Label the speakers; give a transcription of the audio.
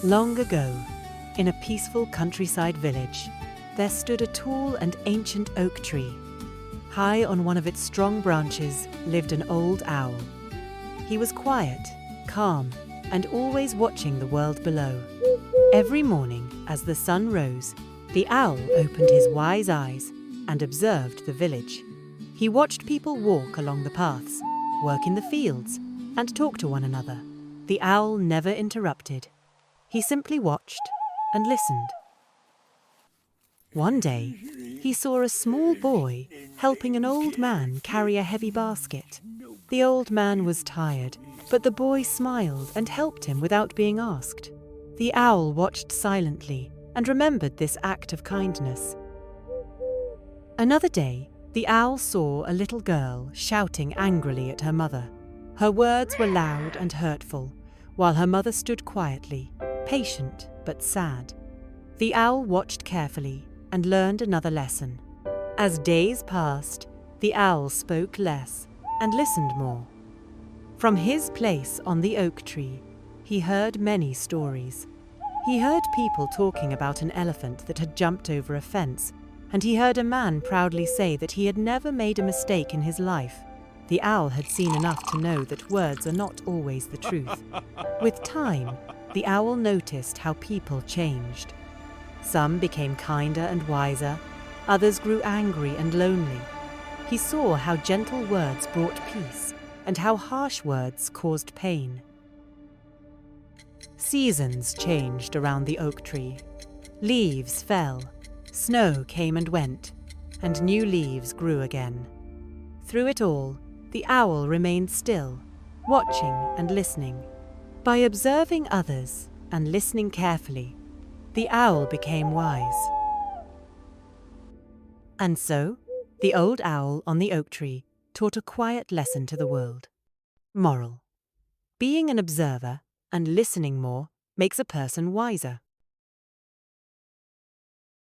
Speaker 1: Long ago, in a peaceful countryside village, there stood a tall and ancient oak tree. High on one of its strong branches lived an old owl. He was quiet, calm, and always watching the world below. Every morning, as the sun rose, the owl opened his wise eyes and observed the village. He watched people walk along the paths, work in the fields, and talk to one another. The owl never interrupted. He simply watched and listened. One day, he saw a small boy helping an old man carry a heavy basket. The old man was tired, but the boy smiled and helped him without being asked. The owl watched silently and remembered this act of kindness. Another day, the owl saw a little girl shouting angrily at her mother. Her words were loud and hurtful, while her mother stood quietly, patient but sad. The owl watched carefully and learned another lesson. As days passed, the owl spoke less and listened more. From his place on the oak tree, he heard many stories. He heard people talking about an elephant that had jumped over a fence, and he heard a man proudly say that he had never made a mistake in his life. The owl had seen enough to know that words are not always the truth. With time, the owl noticed how people changed. Some became kinder and wiser, others grew angry and lonely. He saw how gentle words brought peace and how harsh words caused pain. Seasons changed around the oak tree. Leaves fell, snow came and went, and new leaves grew again. Through it all, the owl remained still, watching and listening. By observing others and listening carefully, the owl became wise. And so, the old owl on the oak tree taught a quiet lesson to the world. Moral: being an observer and listening more makes a person wiser.